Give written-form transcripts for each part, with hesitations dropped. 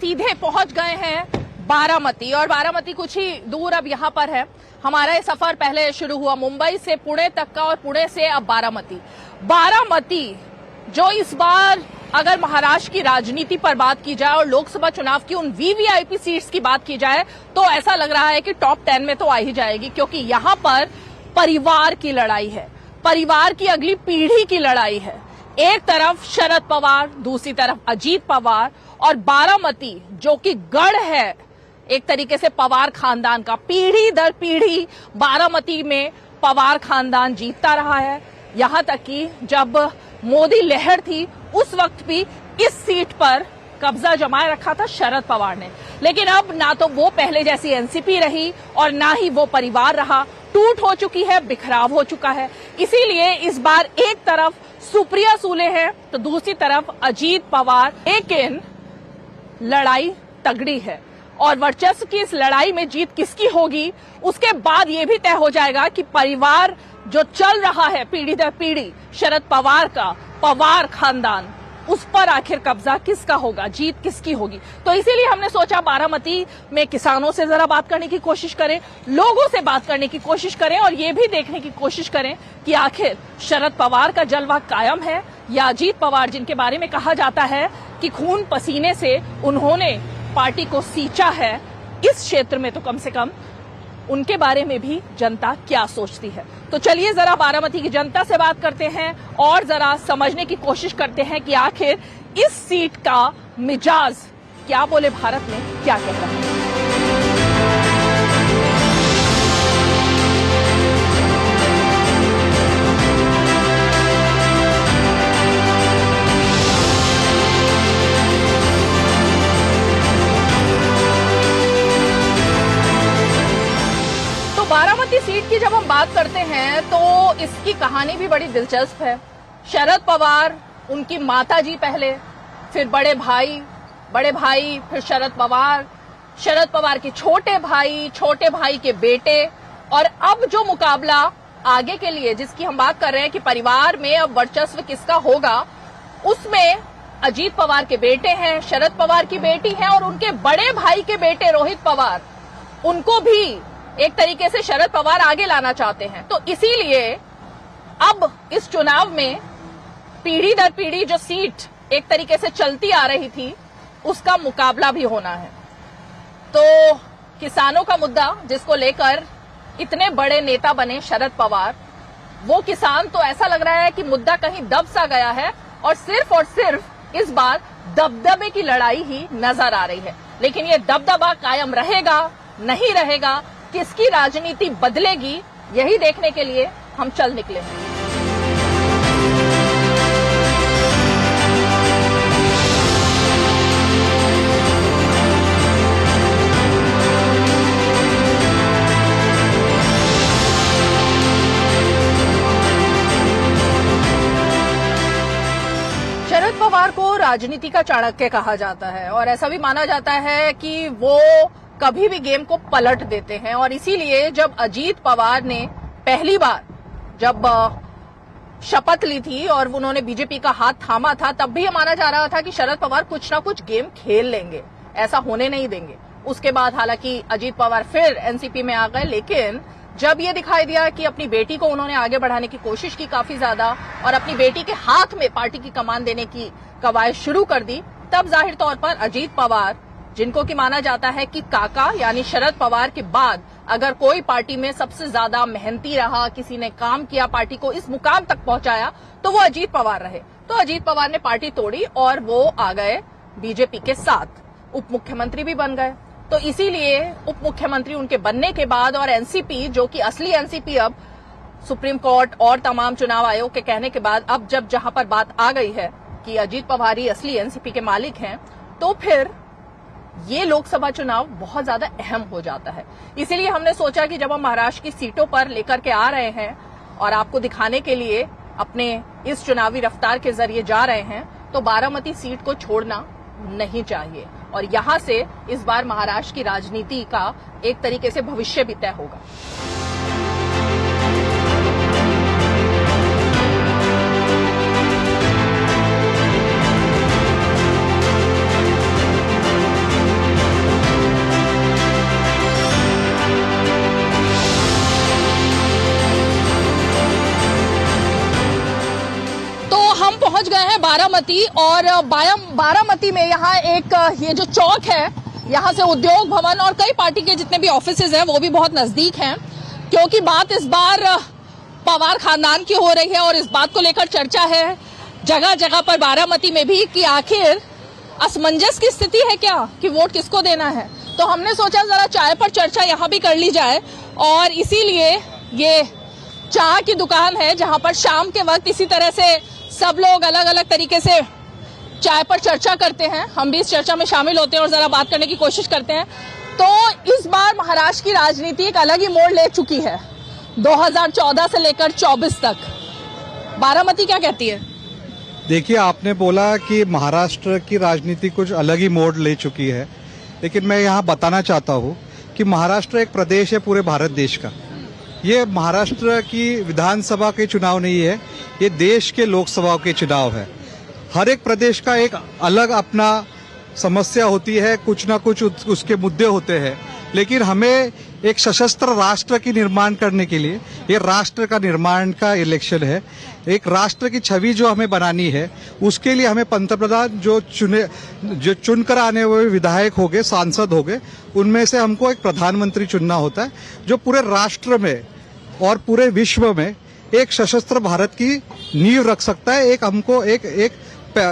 सीधे पहुंच गए हैं बारामती, और बारामती कुछ ही दूर अब यहाँ पर है। हमारा ये सफर पहले शुरू हुआ मुंबई से पुणे तक का, और पुणे से अब बारामती जो इस बार अगर महाराष्ट्र की राजनीति पर बात की जाए और लोकसभा चुनाव की उन वीवीआईपी सीट्स की बात की जाए तो ऐसा लग रहा है कि टॉप 10 में तो आ ही जाएगी, क्योंकि यहाँ पर परिवार की लड़ाई है, परिवार की अगली पीढ़ी की लड़ाई है। एक तरफ शरद पवार, दूसरी तरफ अजीत पवार, और बारामती जो कि गढ़ है एक तरीके से पवार खानदान का, पीढ़ी दर पीढ़ी बारामती में पवार खानदान जीतता रहा है। यहां तक कि जब मोदी लहर थी उस वक्त भी इस सीट पर कब्जा जमाए रखा था शरद पवार ने, लेकिन अब ना तो वो पहले जैसी एनसीपी रही और ना ही वो परिवार रहा, टूट हो चुकी है, बिखराव हो चुका है। इसीलिए इस बार एक तरफ सुप्रिया सुले है तो दूसरी तरफ अजीत पवार, लेकिन लड़ाई तगड़ी है और वर्चस्व की इस लड़ाई में जीत किसकी होगी उसके बाद ये भी तय हो जाएगा कि परिवार जो चल रहा है पीढ़ी दर पीढ़ी शरद पवार का, पवार खानदान, उस पर आखिर कब्जा किसका होगा, जीत किसकी होगी। तो इसीलिए हमने सोचा बारामती में किसानों से जरा बात करने की कोशिश करें, लोगों से बात करने की कोशिश करें और ये भी देखने की कोशिश करें कि आखिर शरद पवार का जलवा कायम है या अजीत पवार, जिनके बारे में कहा जाता है कि खून पसीने से उन्होंने पार्टी को सींचा है इस क्षेत्र में, तो कम से कम उनके बारे में भी जनता क्या सोचती है। तो चलिए जरा बारामती की जनता से बात करते हैं और जरा समझने की कोशिश करते हैं कि आखिर इस सीट का मिजाज क्या बोले भारत में क्या कह रहा है। बारामती सीट की जब हम बात करते हैं तो इसकी कहानी भी बड़ी दिलचस्प है। शरद पवार, उनकी माताजी पहले, फिर बड़े भाई, फिर शरद पवार के छोटे भाई के बेटे, और अब जो मुकाबला आगे के लिए जिसकी हम बात कर रहे हैं कि परिवार में अब वर्चस्व किसका होगा, उसमें अजीत पवार के बेटे हैं, शरद पवार की बेटी है और उनके बड़े भाई के बेटे रोहित पवार, उनको भी एक तरीके से शरद पवार आगे लाना चाहते हैं। तो इसीलिए अब इस चुनाव में पीढ़ी दर पीढ़ी जो सीट एक तरीके से चलती आ रही थी उसका मुकाबला भी होना है। तो किसानों का मुद्दा जिसको लेकर इतने बड़े नेता बने शरद पवार, वो किसान तो ऐसा लग रहा है कि मुद्दा कहीं दब सा गया है और सिर्फ इस बार दबदबे की लड़ाई ही नजर आ रही है। लेकिन ये दबदबा कायम रहेगा नहीं रहेगा, किसकी राजनीति बदलेगी, यही देखने के लिए हम चल निकले हैं। शरद पवार को राजनीति का चाणक्य कहा जाता है और ऐसा भी माना जाता है कि वो कभी भी गेम को पलट देते हैं, और इसीलिए जब अजीत पवार ने पहली बार जब शपथ ली थी और उन्होंने बीजेपी का हाथ थामा था, तब भी ये माना जा रहा था कि शरद पवार कुछ ना कुछ गेम खेल लेंगे, ऐसा होने नहीं देंगे। उसके बाद हालांकि अजीत पवार फिर एनसीपी में आ गए, लेकिन जब ये दिखाई दिया कि अपनी बेटी को उन्होंने आगे बढ़ाने की कोशिश की काफी ज्यादा और अपनी बेटी के हाथ में पार्टी की कमान देने की कवायद शुरू कर दी, तब जाहिर तौर पर अजीत पवार, जिनको कि माना जाता है कि काका यानी शरद पवार के बाद अगर कोई पार्टी में सबसे ज्यादा मेहनती रहा, किसी ने काम किया, पार्टी को इस मुकाम तक पहुंचाया, तो वो अजीत पवार रहे। तो अजीत पवार ने पार्टी तोड़ी और वो आ गए बीजेपी के साथ, उप मुख्यमंत्री भी बन गए। तो इसीलिए उप मुख्यमंत्री उनके बनने के बाद और एनसीपी, जो कि असली एनसीपी अब सुप्रीम कोर्ट और तमाम चुनाव आयोग के कहने के बाद अब जब जहां पर बात आ गई है कि अजीत पवार ही असली एनसीपी के मालिक हैं, तो फिर ये लोकसभा चुनाव बहुत ज्यादा अहम हो जाता है। इसीलिए हमने सोचा कि जब हम महाराष्ट्र की सीटों पर लेकर के आ रहे हैं और आपको दिखाने के लिए अपने इस चुनावी रफ्तार के जरिए जा रहे हैं, तो बारामती सीट को छोड़ना नहीं चाहिए और यहां से इस बार महाराष्ट्र की राजनीति का एक तरीके से भविष्य भी तय होगा। बारामती, और बारामती में यहाँ एक ये जो चौक है, यहाँ से उद्योग भवन और कई पार्टी के जितने भी ऑफिसेज हैं वो भी बहुत नजदीक हैं, क्योंकि बात इस बार पवार खानदान की हो रही है और इस बात को लेकर चर्चा है जगह जगह पर बारामती में भी कि आखिर असमंजस की स्थिति है क्या कि वोट किसको देना है। तो हमने सोचा जरा चाय पर चर्चा यहाँ भी कर ली जाए, और इसीलिए ये चाय की दुकान है जहाँ पर शाम के वक्त इसी तरह से सब लोग अलग अलग तरीके से चाय पर चर्चा करते हैं। हम भी इस चर्चा में शामिल होते हैं और जरा बात करने की कोशिश करते हैं। तो इस बार महाराष्ट्र की राजनीति एक अलग ही मोड़ ले चुकी है, 2014 से लेकर 24 तक। बारामती क्या कहती है? देखिए, आपने बोला कि महाराष्ट्र की राजनीति कुछ अलग ही मोड़ ले चुकी है, लेकिन मैं यहाँ बताना चाहता हूँ कि महाराष्ट्र एक प्रदेश है पूरे भारत देश का। ये महाराष्ट्र की विधानसभा के चुनाव नहीं है, ये देश के लोकसभा के चुनाव है। हर एक प्रदेश का एक अलग अपना समस्या होती है, कुछ ना कुछ उसके मुद्दे होते हैं, लेकिन हमें एक सशस्त्र राष्ट्र की निर्माण करने के लिए ये राष्ट्र का निर्माण का इलेक्शन है। एक राष्ट्र की छवि जो हमें बनानी है, उसके लिए हमें पंतप्रधान जो चुनकर आने हुए विधायक होंगे, सांसद होंगे, उनमें से हमको एक प्रधानमंत्री चुनना होता है जो पूरे राष्ट्र में और पूरे विश्व में एक सशस्त्र भारत की नींव रख सकता है, एक हमको एक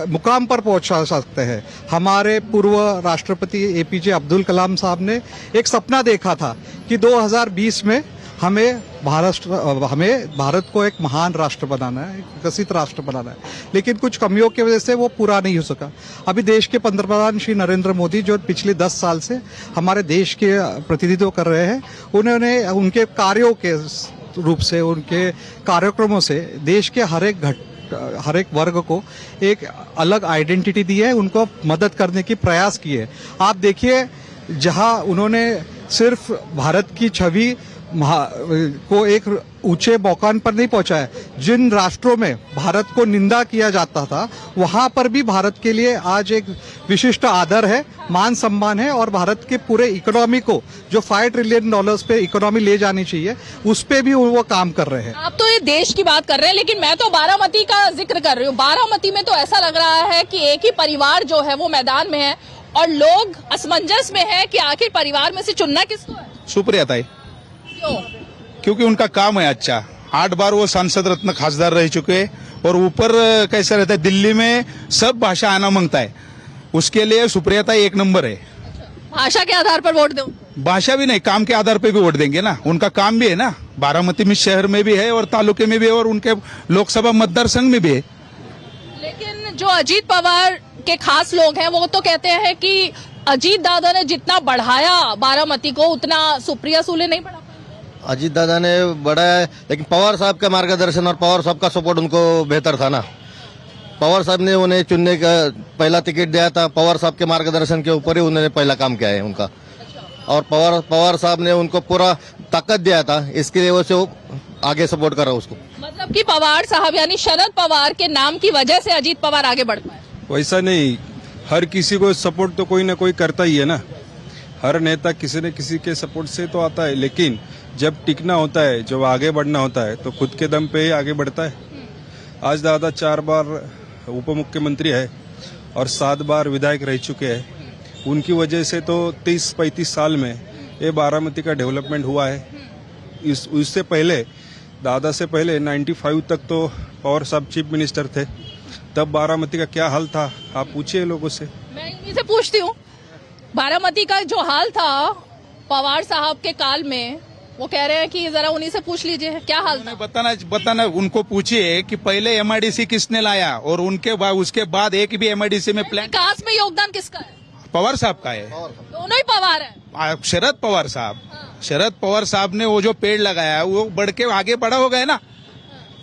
मुकाम पर पहुंचा सकते हैं। हमारे पूर्व राष्ट्रपति एपीजे अब्दुल कलाम साहब ने एक सपना देखा था कि 2020 में हमें भारत को एक महान राष्ट्र बनाना है, एक विकसित राष्ट्र बनाना है, लेकिन कुछ कमियों की वजह से वो पूरा नहीं हो सका। अभी देश के पंतप्रधान श्री नरेंद्र मोदी जो पिछले 10 साल से हमारे देश के प्रतिनिधित्व कर रहे हैं, उन्होंने उनके कार्यों के रूप से, उनके कार्यक्रमों से देश के हर एक वर्ग को एक अलग आइडेंटिटी दी है, उनको मदद करने की प्रयास किए। आप देखिए, जहां उन्होंने सिर्फ भारत की छवि को एक ऊंचे मौकान पर नहीं पहुंचाया, जिन राष्ट्रों में भारत को निंदा किया जाता था वहां पर भी भारत के लिए आज एक विशिष्ट आदर है, मान सम्मान है, और भारत के पूरे इकोनॉमी को जो $5 ट्रिलियन पे इकोनॉमी ले जानी चाहिए, उस पे भी वो काम कर रहे हैं। आप तो ये देश की बात कर रहे हैं, लेकिन मैं तो बारामती का जिक्र कर रही हूँ। बारामती में तो ऐसा लग रहा है कि एक ही परिवार जो है वो मैदान में है और लोग असमंजस में है कि आखिर परिवार में से चुनना किसको है। सुप्रिया ताई, क्योंकि उनका काम है अच्छा। 8 बार वो सांसद रत्न खासदार रह चुके, और ऊपर कैसा रहता है, दिल्ली में सब भाषा आना मांगता है, उसके लिए सुप्रिया ताई एक नंबर है। भाषा के आधार पर वोट दो? भाषा भी नहीं, काम के आधार पर भी वोट देंगे ना, उनका काम भी है ना। बारामती में शहर में भी है और तालुके में भी है और उनके लोकसभा मतदार संघ में भी है। लेकिन जो अजीत पवार के खास लोग हैं वो तो कहते हैं कि अजीत दादा ने जितना बढ़ाया बारामती को उतना सुप्रिया सुले नहीं बढ़ा। अजीत दादा ने बढ़ाया, लेकिन पवार साहब का मार्गदर्शन और पवार साहब का सपोर्ट उनको बेहतर था ना। पवार साहब ने उन्हें चुनने का पहला टिकट दिया था, पवार साहब के मार्गदर्शन के ऊपर ही उन्होंने पहला काम किया है उनका। और पवार साहब ने उनको पूरा ताकत दिया था, इसके लिए वो आगे सपोर्ट कर रहा है उसको। मतलब कि पवार साहब यानी शरद पवार के नाम की वजह से अजीत पवार आगे बढ़ पाए। वैसा नहीं, हर किसी को सपोर्ट तो कोई ना कोई करता ही है ना। हर नेता किसी न किसी के सपोर्ट से तो आता है, लेकिन जब टिकना होता है, जब आगे बढ़ना होता है, तो खुद के दम पे ही आगे बढ़ता है। आज दादा 4 बार उप मुख्यमंत्री है और 7 बार विधायक रह चुके हैं। उनकी वजह से तो 30-35 साल में ये बारामती का डेवलपमेंट हुआ है। उससे पहले, दादा से पहले 95 तक तो पवार साहब चीफ मिनिस्टर थे, तब बारामती का क्या हाल था आप पूछिए लोगों से। मैं इन्हीं से पूछती हूँ, बारामती का जो हाल था पवार साहब के काल में, वो कह रहे हैं कि जरा उन्हीं से पूछ लीजिए क्या हाल था। बताना उनको पूछिए कि पहले एमआईडीसी किसने लाया और उसके बाद एक भी एमआईडीसी में प्लान। विकास में योगदान किसका है? पवार साहब का है। दोनों ही पवार है। शरद पवार साहब, शरद पवार साहब ने वो जो पेड़ लगाया वो बढ़ के आगे बड़ा हो गया ना,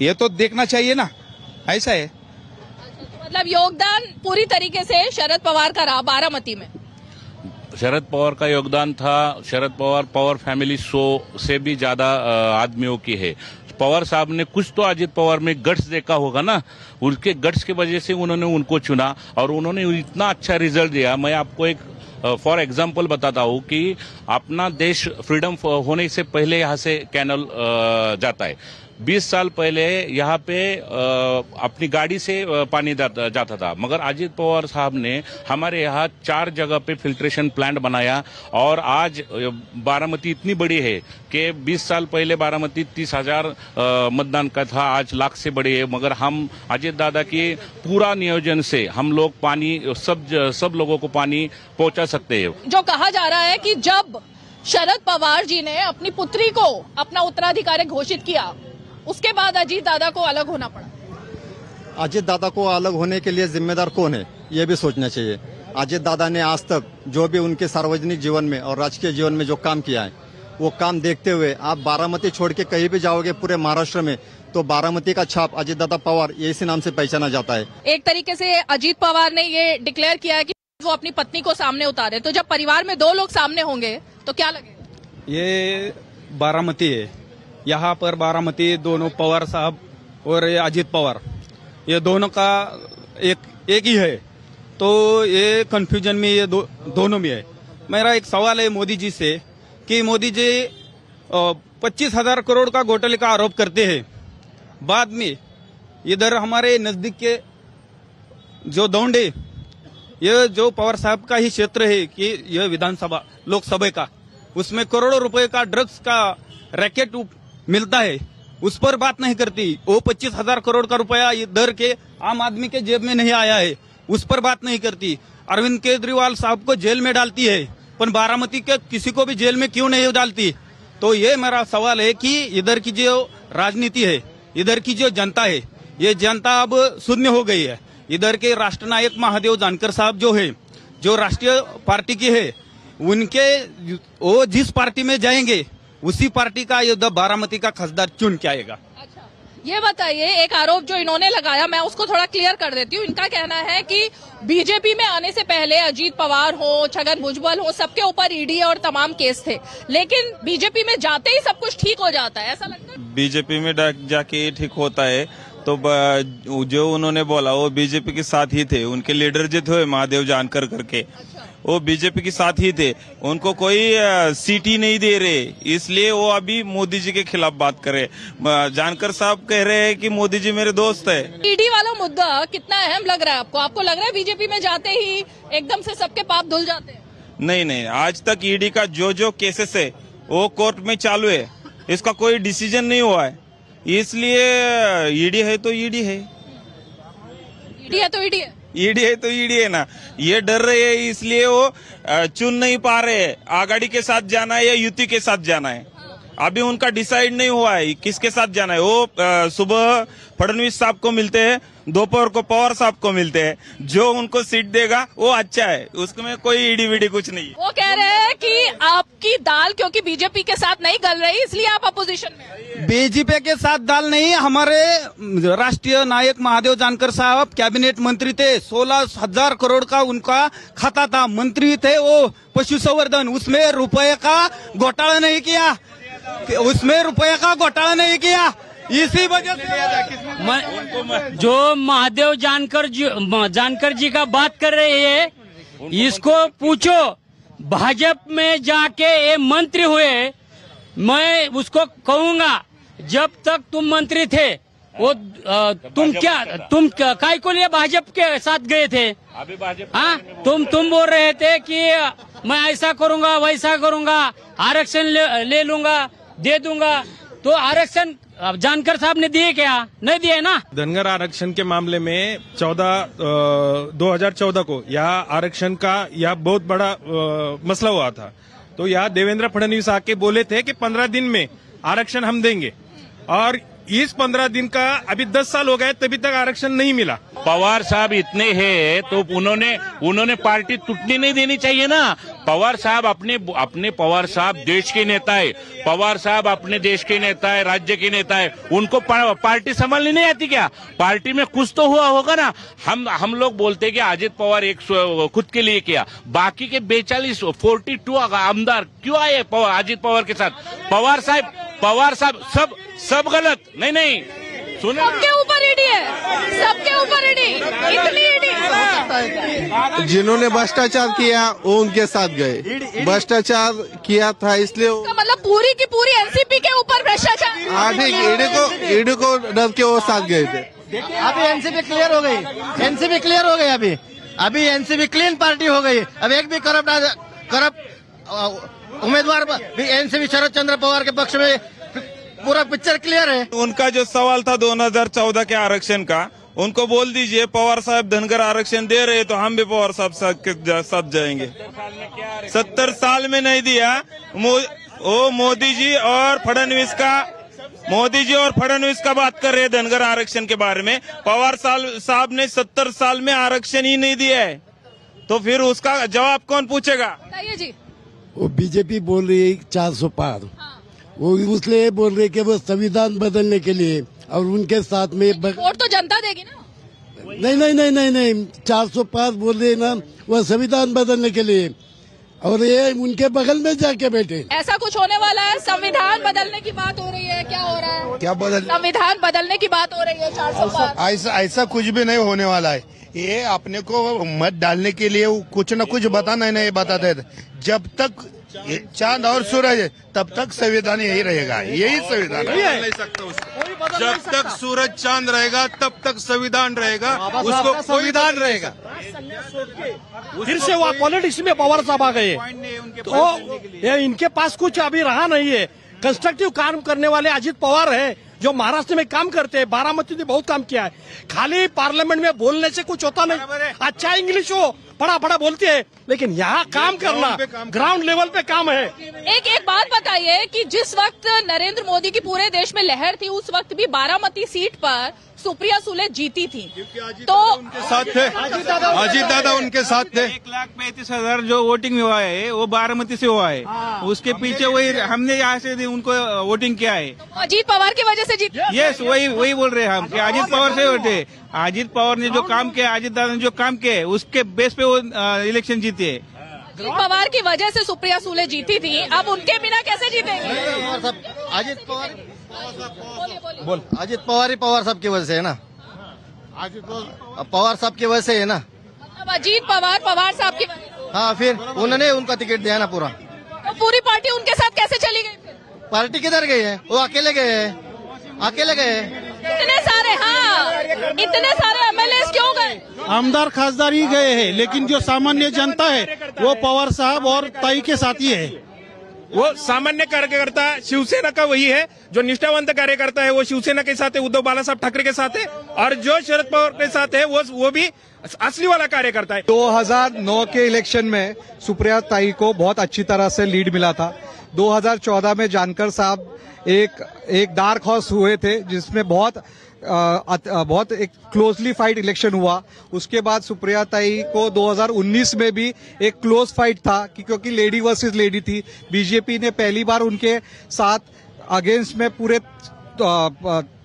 ये तो देखना चाहिए ना, ऐसा है। मतलब योगदान पूरी तरीके से शरद पवार का रहा बारामती में। शरद पवार का योगदान था। शरद पवार फैमिली 100 से भी ज्यादा आदमियों की है। पवार साहब ने कुछ तो अजीत पवार में गट्स देखा होगा ना, उनके गट्स की वजह से उन्होंने उनको चुना और उन्होंने इतना अच्छा रिजल्ट दिया। मैं आपको एक फॉर एग्जाम्पल बताता हूँ कि अपना देश फ्रीडम होने से पहले यहाँ से कैनल जाता है, 20 साल पहले यहाँ पे अपनी गाड़ी से पानी जाता था, मगर अजीत पवार साहब ने हमारे यहाँ 4 जगह पे फिल्ट्रेशन प्लांट बनाया और आज बारामती इतनी बड़ी है कि 20 साल पहले बारामती 30,000 मतदान का था, आज लाख से बड़ी है। मगर हम अजीत दादा के पूरा नियोजन से हम लोग पानी सब लोगों को पानी पहुंचा सकते हैं। जो कहा जा रहा है कि जब शरद पवार जी ने अपनी पुत्री को अपना उत्तराधिकारी घोषित किया, उसके बाद अजीत दादा को अलग होना पड़ा। अजीत दादा को अलग होने के लिए जिम्मेदार कौन है, ये भी सोचना चाहिए। अजीत दादा ने आज तक जो भी उनके सार्वजनिक जीवन में और राजकीय जीवन में जो काम किया है, वो काम देखते हुए आप बारामती छोड़ के कहीं भी जाओगे पूरे महाराष्ट्र में, तो बारामती का छाप अजीत दादा पवार इसी नाम से पहचाना जाता है। एक तरीके से अजीत पवार ने ये डिक्लेयर किया है कि वो अपनी पत्नी को सामने उतारे, तो जब परिवार में 2 लोग सामने होंगे तो क्या लगेगा? ये बारामती है, यहाँ पर बारामती दोनों पवार साहब और ये अजीत पवार, ये दोनों का एक ही है, तो ये कंफ्यूजन में ये दोनों में है। मेरा एक सवाल है मोदी जी से कि मोदी जी 25,000 करोड़ का घोटाले का आरोप करते हैं, बाद में इधर हमारे नजदीक के जो दौंडे, ये जो पवार साहब का ही क्षेत्र है कि यह विधानसभा लोकसभा का, उसमें करोड़ों रुपए का ड्रग्स का रैकेट मिलता है, उस पर बात नहीं करती। वो 25,000 करोड़ का रुपया इधर के आम आदमी के जेब में नहीं आया है, उस पर बात नहीं करती। अरविंद केजरीवाल साहब को जेल में डालती है, पर बारामती के किसी को भी जेल में क्यों नहीं डालती? तो ये मेरा सवाल है कि इधर की जो राजनीति है, इधर की जो जनता है, ये जनता अब शून्य हो गई है। इधर के राष्ट्र नायक महादेव जानकर साहब जो है, जो राष्ट्रीय पार्टी की है, उनके वो जिस पार्टी में जाएंगे उसी पार्टी का ये बारामती का खासदार चुन के आएगा। अच्छा, ये बताइए, एक आरोप जो इन्होंने लगाया, मैं उसको थोड़ा क्लियर कर देती हूँ। इनका कहना है कि बीजेपी में आने से पहले अजीत पवार हो, छगन भुजबल हो, सबके ऊपर ईडी और तमाम केस थे, लेकिन बीजेपी में जाते ही सब कुछ ठीक हो जाता है, ऐसा लगता है? बीजेपी में जाके ठीक होता है तो जो उन्होंने बोला वो बीजेपी के साथ ही थे, उनके लीडर जो थे महादेव जानकर करके, वो बीजेपी के साथ ही थे, उनको कोई सीट ही नहीं दे रहे, इसलिए वो अभी मोदी जी के खिलाफ बात करे। जानकर साहब कह रहे हैं कि मोदी जी मेरे दोस्त है। ईडी वाला मुद्दा कितना अहम लग रहा है आपको? आपको लग रहा है बीजेपी में जाते ही एकदम से सबके पाप धुल जाते हैं? नहीं, आज तक ईडी का जो केसेस है वो कोर्ट में चालू है, इसका कोई डिसीजन नहीं हुआ है, इसलिए ईडी है तो ईडी है, ईडी है तो ईडी है, ईडी है तो ईडी है ना। ये डर रहे हैं इसलिए वो चुन नहीं पा रहे आघाड़ी के साथ जाना है या युति के साथ जाना है। अभी उनका डिसाइड नहीं हुआ है किसके साथ जाना है। वो सुबह फडणवीस साहब को मिलते हैं, दोपहर को पवार साहब को मिलते हैं, जो उनको सीट देगा वो अच्छा है, उसमें कोई ईडी वीडी कुछ नहीं है। वो कह रहे हैं कि आपकी दाल क्योंकि बीजेपी के साथ नहीं गल रही इसलिए आप अपोजिशन में। बीजेपी के साथ दाल नहीं, हमारे राष्ट्रीय नायक महादेव जानकर साहब कैबिनेट मंत्री थे, 16,000 करोड़ का उनका खाता था, मंत्री थे वो पशुसंवर्धन, उसमें रुपये का घोटाला नहीं किया, उसमें रुपये का घोटाला नहीं किया, इसी वजह से जो महादेव जानकर जी का बात कर रहे हैं, इसको पूछो भाजपा में जाके ये मंत्री हुए। मैं उसको कहूंगा जब तक तुम मंत्री थे वो तुम काय को लिए भाजपा के साथ गए थे? अभी भाजपा हाँ, तुम बोल रहे थे कि मैं ऐसा करूंगा वैसा करूंगा, आरक्षण ले लूंगा, दे दूंगा, तो आरक्षण जानकर साहब ने दिए क्या? नहीं दिए ना। धनगर आरक्षण के मामले में 2014 को यहाँ आरक्षण का यह बहुत बड़ा मसला हुआ था, तो यहाँ देवेंद्र फडणवीस आके बोले थे कि 15 दिन में आरक्षण हम देंगे, और इस 15 दिन का अभी 10 साल हो गए तभी तक आरक्षण नहीं मिला। पवार साहब इतने हैं तो उन्होंने पार्टी टूटने नहीं देनी चाहिए ना। पवार साहब अपने पवार साहब देश के नेता है, पवार साहब अपने देश के नेता है, राज्य के नेता है, उनको पार्टी संभालनी नहीं आती क्या? पार्टी में कुछ तो हुआ होगा ना। हम लोग बोलते हैं कि अजित पवार एक खुद के लिए किया, बाकी के 42 आमदार क्यों आए अजित पवार के साथ? पवार साहब सब गलत नहीं सुने, सबके ऊपर ईडी है, सबके ऊपर ईडी, इतनी ईडी। जिन्होंने भ्रष्टाचार किया वो उनके साथ गए, भ्रष्टाचार किया था इसलिए मतलब पूरी की पूरी एनसीपी के ऊपर भ्रष्टाचार। आगे ईडी को डर के वो साथ गए थे। अभी एनसीपी क्लियर हो गई, एनसीपी क्लियर हो गई, अभी एनसीपी क्लीन पार्टी हो गई। अब एक भी करप्ट उम्मीदवार भी एनसीपी शरद चंद्र पवार के पक्ष में, पूरा पिक्चर क्लियर है। उनका जो सवाल था 2014 के आरक्षण का, उनको बोल दीजिए पवार साहब धनगर आरक्षण दे रहे तो हम भी पवार साहब के साथ जाएंगे। 70 साल में नहीं दिया। मोदी जी और फडणवीस का बात कर रहे हैं धनगर आरक्षण के बारे में। पवार साहब ने 70 साल में आरक्षण ही नहीं दिया है, तो फिर उसका जवाब कौन पूछेगा? बताइए जी। वो बीजेपी बोल रही है 400 पार, वो इसलिए बोल रहे कि वो संविधान बदलने के लिए, और उनके साथ में वोट तो जनता देगी ना। नहीं 400 पार बोल रहे ना, वो संविधान बदलने के लिए, और ये उनके बगल में जाके बैठे। ऐसा कुछ होने वाला है? संविधान बदलने की बात हो रही है, क्या हो रहा है? क्या बदल? संविधान बदलने की बात हो रही है, 400 पार। ऐसा कुछ भी नहीं होने वाला है। ये अपने को मत डालने के लिए कुछ न कुछ बताना नहीं बताते थे। जब तक चांद और सूरज है तब तक संविधान यही रहेगा, यही संविधान है। जब तक सूरज चांद रहेगा तब तक संविधान रहेगा, उसको संविधान रहेगा। फिर से वो पॉलिटिक्स में पवार साहब आ गए, तो ये इनके पास कुछ अभी रहा नहीं है। कंस्ट्रक्टिव काम करने वाले अजित पवार है, जो महाराष्ट्र में काम करते हैं, बारामती में बहुत काम किया है। खाली पार्लियामेंट में बोलने से कुछ होता नहीं। अच्छा इंग्लिश हो, बड़ा बोलते हैं, लेकिन यहाँ काम करना, ग्राउंड लेवल पे काम है। एक बात बताइए कि जिस वक्त नरेंद्र मोदी की पूरे देश में लहर थी, उस वक्त भी बारामती सीट पर सुप्रिया सुले जीती थी, तो उनके साथ थे अजीत दादा, उनके साथ थे। 1,35,000 जो वोटिंग हुआ है वो बारामती से हुआ है। उसके पीछे वही हमने यहाँ से उनको वोटिंग किया है। अजीत पवार की वजह से जीत। यस, वही बोल रहे हैं हम कि अजीत पवार से वोटे। अजीत पवार ने जो काम किया, अजीत दादा ने जो काम किया, उसके बेस पे वो इलेक्शन जीते। अजीत पवार की वजह से सुप्रिया सुले जीती थी, अब उनके बिना कैसे जीतेंगे? अजीत पवार ही पवार साहब की वजह से है ना, पवार साहब की वजह से है ना। मतलब अजीत पवार साहब की वजह से। हाँ, फिर उन्होंने उनका टिकट दिया ना पूरा। तो पूरी पार्टी उनके साथ कैसे चली गई? पार्टी किधर गई है? वो अकेले गए हैं। इतने सारे एमएलए क्यों गए? आमदार खासदार ही गए हैं, लेकिन जो सामान्य जनता है वो पवार साहब और ताई के साथ ही है। वो सामान्य कार्यकर्ता शिवसेना का वही है, जो निष्ठावंत कार्यकर्ता है वो शिवसेना के साथ है, उद्धव बाला साहब ठाकरे के साथ है, और जो शरद पवार के साथ है वो भी असली वाला कार्यकर्ता है। 2009 के इलेक्शन में सुप्रिया ताई को बहुत अच्छी तरह से लीड मिला था। 2014 में जानकर साहब एक डार्क हॉर्स हुए थे, जिसमें बहुत एक क्लोजली फाइट इलेक्शन हुआ। उसके बाद सुप्रिया ताई को 2019 में भी एक क्लोज फाइट था, क्योंकि लेडी वर्सेस लेडी थी। बीजेपी ने पहली बार उनके साथ अगेंस्ट में पूरे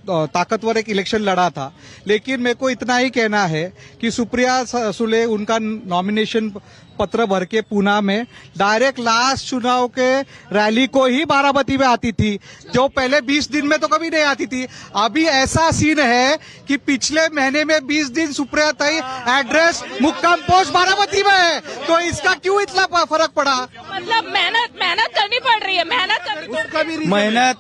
ताकतवर एक इलेक्शन लड़ा था। लेकिन मेरे को इतना ही कहना है कि सुप्रिया सुले उनका नॉमिनेशन पत्र भर के पूना में डायरेक्ट लास्ट चुनाव के रैली को ही बारामती में आती थी, जो पहले 20 दिन में तो कभी नहीं आती थी। अभी ऐसा सीन है कि पिछले महीने में 20 दिन सुप्रिया ताई एड्रेस मुक्काम पोस्ट बारामती में है, तो इसका क्यों इतना फर्क पड़ा? मतलब मेहनत करनी पड़ रही है,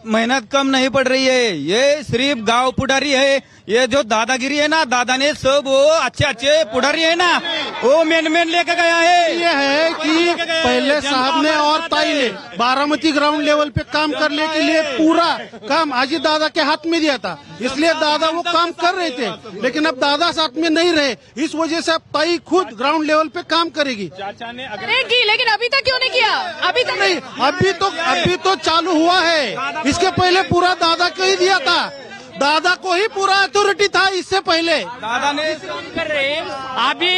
मेहनत कम नहीं पड़ रही है। ये सिर्फ गांव पुढारी है। ये जो दादागिरी है ना, दादा ने सब वो अच्छे पुढारी है ना, वो मेन लेके गया है। ये है कि पहले साहब ने और ताई ने बारामती ग्राउंड लेवल पे काम करने के लिए पूरा काम अजीत दादा के हाथ में दिया था, इसलिए दादा वो काम कर रहे थे। लेकिन अब दादा साथ में नहीं रहे, इस वजह से अब ताई खुद ग्राउंड लेवल पे काम करेगी। लेकिन अभी तक क्यों नहीं किया? अभी तक नहीं, अभी तो चालू हुआ है। इसके पहले पूरा दादा को ही दिया था, दादा को ही पूरा अथॉरिटी था इससे पहले। दादा ने कर रहे अभी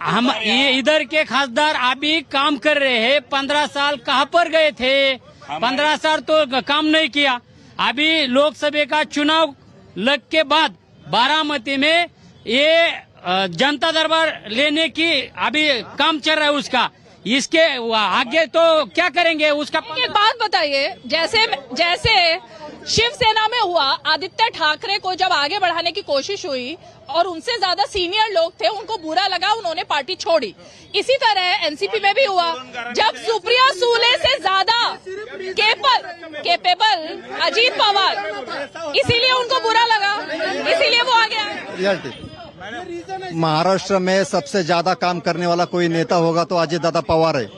हम ये इधर के खासदार अभी काम कर रहे हैं। 15 साल कहाँ पर गए थे? 15 साल तो काम नहीं किया। अभी लोकसभा का चुनाव लग के बाद बारामती में ये जनता दरबार लेने की अभी काम चल रहा है उसका। इसके आगे तो क्या करेंगे उसका? एक बात बताइए, जैसे शिवसेना में हुआ, आदित्य ठाकरे को जब आगे बढ़ाने की कोशिश हुई और उनसे ज्यादा सीनियर लोग थे, उनको बुरा लगा, उन्होंने पार्टी छोड़ी। इसी तरह एनसीपी में भी हुआ, जब सुप्रिया सुले से ज्यादा केपेबल अजीत पवार, इसीलिए उनको बुरा लगा, इसीलिए वो आ गया। महाराष्ट्र में सबसे ज्यादा काम करने वाला कोई नेता होगा तो अजीत दादा पवार है।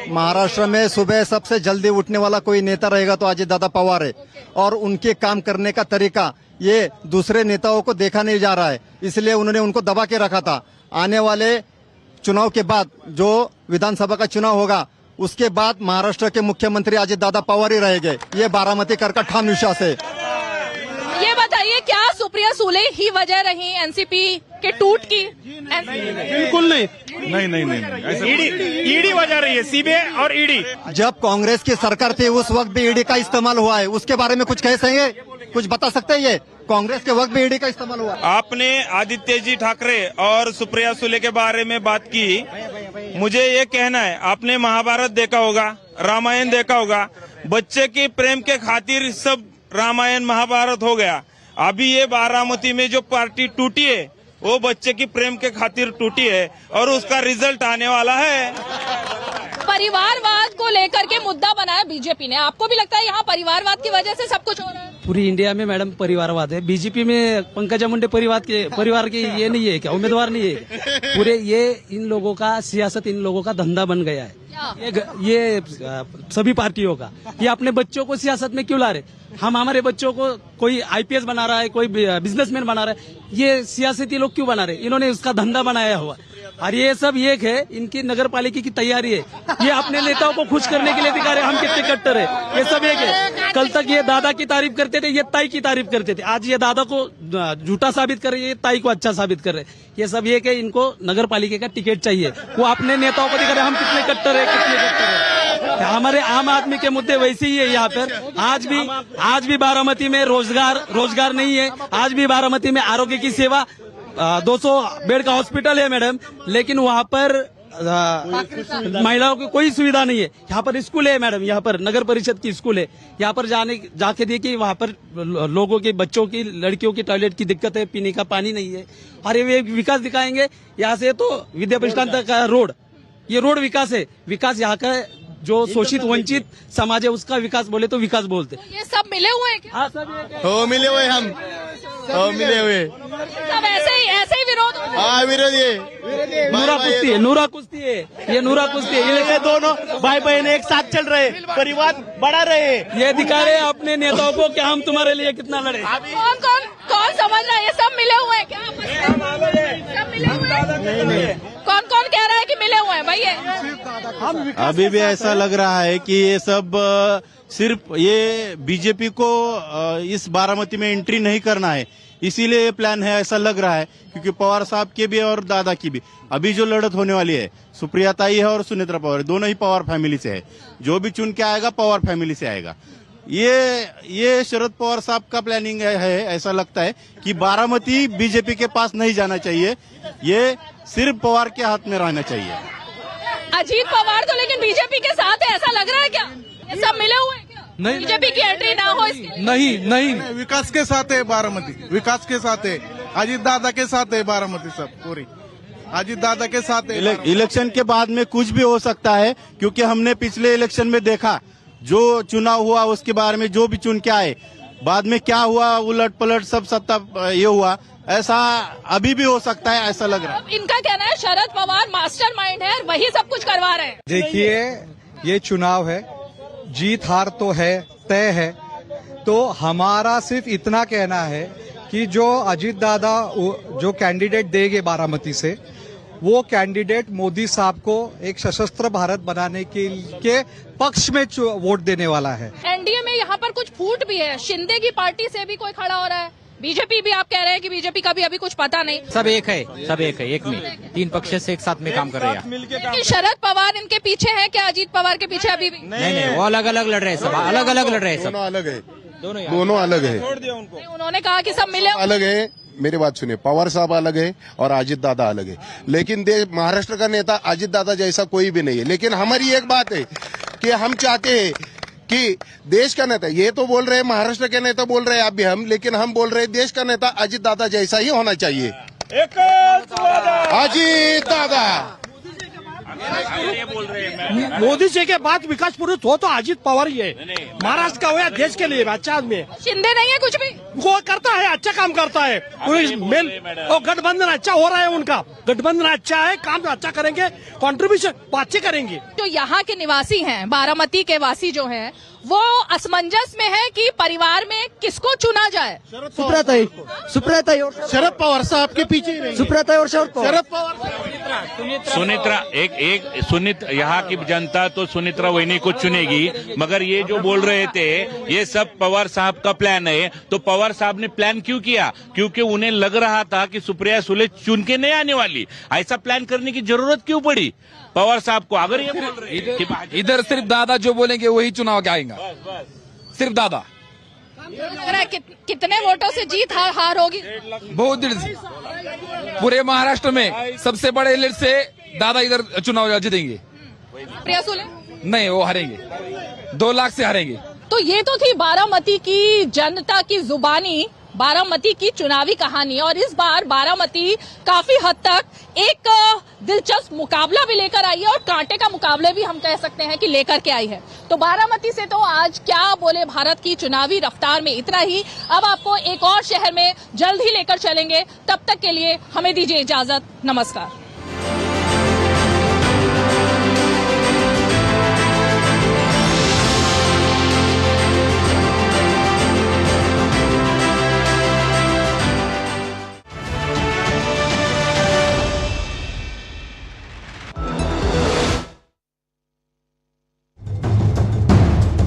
महाराष्ट्र में सुबह सबसे जल्दी उठने वाला कोई नेता रहेगा तो अजीत दादा पवार है। और उनके काम करने का तरीका ये दूसरे नेताओं को देखा नहीं जा रहा है, इसलिए उन्होंने उनको दबा के रखा था। आने वाले चुनाव के बाद जो विधानसभा का चुनाव होगा, उसके बाद महाराष्ट्र के मुख्यमंत्री अजीत दादा पवार ही रहेंगे, ये बारामती कर का ठाम विश्वास है। ये बताइए, क्या सुप्रिया सुले ही वजह रही एनसीपी के टूट की? बिल्कुल नहीं। ईडी वजह रही है, सीबीआई और ईडी। जब कांग्रेस की सरकार थी उस वक्त भी ईडी का इस्तेमाल हुआ है, उसके बारे में कुछ कह सकेंगे? कुछ बता सकते हैं? ये कांग्रेस के वक्त भी ईडी का इस्तेमाल हुआ। आपने आदित्य जी ठाकरे और सुप्रिया सुले के बारे में बात की, मुझे ये कहना है, आपने महाभारत देखा होगा, रामायण देखा होगा, बच्चे की प्रेम के खातिर सब रामायण महाभारत हो गया। अभी ये बारामती में जो पार्टी टूटी है वो बच्चे की प्रेम के खातिर टूटी है और उसका रिजल्ट आने वाला है। परिवारवाद को लेकर के मुद्दा बनाया बीजेपी ने, आपको भी लगता है यहाँ परिवारवाद की वजह से सब कुछ हो रहा है? पूरी इंडिया में मैडम परिवारवाद है। बीजेपी में पंकजा मुंडे परिवार के ये नहीं है क्या, उम्मीदवार नहीं है? पूरे ये इन लोगों का सियासत, इन लोगों का धंधा बन गया है ये सभी पार्टियों का। ये अपने बच्चों को सियासत में क्यों ला रहे? हम हमारे बच्चों को कोई आईपीएस बना रहा है, कोई बिजनेसमैन बना रहा है, ये सियासती लोग क्यों बना रहे? इन्होंने उसका धंधा बनाया हुआ। और ये सब एक है, इनकी नगर पालिका की तैयारी है, ये अपने नेताओं को खुश करने के लिए दिखा रहे हम कितने कट्टर है। ये सब एक है। कल तक ये दादा की तारीफ करते थे, ये ताई की तारीफ करते थे, आज ये दादा को झूठा साबित कर रहे, ये ताई को अच्छा साबित कर रहे। ये सब एक है, इनको नगर पालिका का टिकट चाहिए। वो अपने नेताओं को दिखा रहे हम कितने कट्टर है, कितने कट्टर है। हमारे आम आदमी के मुद्दे वैसे ही है यहाँ पर। आज भी बारामती में रोजगार नहीं है। आज भी बारामती में आरोग्य की सेवा 200 बेड का हॉस्पिटल है मैडम, लेकिन वहाँ पर महिलाओं की कोई सुविधा नहीं है। यहाँ पर स्कूल है मैडम, यहाँ पर नगर परिषद की स्कूल है, यहाँ पर जाके देखिए, वहाँ पर लोगों के बच्चों की, लड़कियों की टॉयलेट की दिक्कत है, पीने का पानी नहीं है। और ये विकास दिखाएंगे यहाँ से तो विद्या प्रतिष्ठान तक का रोड, ये रोड विकास है। विकास यहाँ का जो शोषित वंचित समाज है उसका विकास बोले तो विकास बोलते। ये सब मिले हुए हैं क्या? हाँ, सब हो मिले हुए हम, हो मिले हुए सब ऐसे ही विरोध हो? हाँ विरोध ये नूरा कुश्ती है, ये नूरा कुश्ती है। ये दोनों भाई बहन एक साथ चल रहे, परिवार बढ़ा रहे, ये दिखा रहे अपने नेताओं को कि हम तुम्हारे लिए कितना लड़े। कौन समझ रहा है? ये सब मिले हुए हैं क्या? सब मिले हुए हैं? कौन कह रहा है कि मिले हुए हैं भाई? ये अभी भी ऐसा लग रहा है कि ये सब सिर्फ ये बीजेपी को इस बारामती में एंट्री नहीं करना है, इसीलिए ये प्लान है, ऐसा लग रहा है। क्योंकि पवार साहब के भी और दादा की भी अभी जो लड़त होने वाली है, सुप्रिया ताई है और सुनेत्रा पवार, दोनों ही पवार फैमिली से है। जो भी चुन के आएगा पवार फैमिली से आएगा। ये शरद पवार साहब का प्लानिंग है। ऐसा लगता है कि बारामती बीजेपी के पास नहीं जाना चाहिए, ये सिर्फ पवार के हाथ में रहना चाहिए। अजीत पवार तो लेकिन बीजेपी के साथ है, ऐसा लग रहा है क्या? ये सब मिले हुए हैं क्या? नहीं, बीजेपी की एंट्री ना हो इसके? नहीं, विकास के साथ है बारामती, विकास के साथ है, अजीत दादा के साथ है बारामती, सब पूरी अजीत दादा के साथ है। इलेक्शन के बाद में कुछ भी हो सकता है, क्योंकि हमने पिछले इलेक्शन में देखा, जो चुनाव हुआ उसके बारे में जो भी चुन के आए, बाद में क्या हुआ, उलट पलट सब सत्ता ये हुआ। ऐसा अभी भी हो सकता है, ऐसा लग रहा है। इनका कहना है शरद पवार मास्टरमाइंड है, वही सब कुछ करवा रहे हैं। देखिए, ये चुनाव है, जीत हार तो है, तय है। तो हमारा सिर्फ इतना कहना है कि जो अजीत दादा जो कैंडिडेट देंगे बारामती से, वो कैंडिडेट मोदी साहब को एक सशस्त्र भारत बनाने के पक्ष में वोट देने वाला है। एनडीए में यहाँ पर कुछ फूट भी है, शिंदे की पार्टी से भी कोई खड़ा हो रहा है, बीजेपी भी आप कह रहे हैं कि बीजेपी का भी अभी कुछ पता नहीं। सब एक है, एक में 3 पक्ष से एक साथ में काम कर रहे हैं। लेकिन शरद पवार इनके पीछे है क्या? अजीत पवार के पीछे अभी भी नहीं, वो अलग अलग लड़ रहे हैं, सब अलग अलग लड़ रहे हैं, सब दोनों अलग है, दोनों अलग है। उन्होंने कहा कि सब मिले अलग है। मेरी बात सुनिए, पवार साहब अलग है और अजीत दादा अलग है, लेकिन महाराष्ट्र का नेता अजीत दादा जैसा कोई भी नहीं है। लेकिन हमारी एक बात है कि हम चाहते हैं कि देश का नेता, ये तो बोल रहे हैं महाराष्ट्र के नेता बोल रहे हैं अभी हम, लेकिन हम बोल रहे हैं देश का नेता अजीत दादा जैसा ही होना चाहिए। अजीत दादा मोदी जी के बाद विकास पुरुष हो तो अजीत पवार ही है। महाराष्ट्र का हो या देश के लिए अच्छा आदमी है। शिंदे नहीं है कुछ भी, वो करता है, अच्छा काम करता है। मेन वो गठबंधन अच्छा हो रहा है, उनका गठबंधन अच्छा है, काम अच्छा करेंगे, कंट्रीब्यूशन अच्छे करेंगे। जो यहाँ के निवासी हैं, बारामती के वासी जो हैं, वो असमंजस में है कि परिवार में किसको चुना जाए। सुप्रियाताई और शरद पवार साहब के पीछे सुप्रियाताई और शरद पवार सुनित्रा एक यहाँ की जनता तो सुनित्रा वहिनी को चुनेगी, मगर ये जो बोल रहे थे ये सब पवार साहब का प्लान है। तो पवार साहब ने प्लान क्यों किया? क्योंकि उन्हें लग रहा था कि सुप्रिया सुले चुन के नहीं आने वाली। ऐसा प्लान करने की जरूरत क्यों पड़ी पवार साहब को? अगर ये बोल रहे इधर सिर्फ दादा जो बोलेंगे वही चुनाव के आएगा, सिर्फ दादा। लग रहा है कितने वोटों से जीत हार होगी? बहुत देर से पूरे महाराष्ट्र में सबसे बड़े लीड से दादा इधर चुनाव जीतेंगे। प्रिया सुले नहीं, वो हारेंगे, 2 लाख से हारेंगे। तो ये तो थी बारामती की जनता की जुबानी, बारामती की चुनावी कहानी। और इस बार बारामती काफी हद तक एक दिलचस्प मुकाबला भी लेकर आई है और कांटे का मुकाबले भी हम कह सकते हैं कि लेकर के आई है। तो बारामती से तो आज क्या बोले भारत की चुनावी रफ्तार में इतना ही। अब आपको एक और शहर में जल्द ही लेकर चलेंगे, तब तक के लिए हमें दीजिए इजाजत। नमस्कार।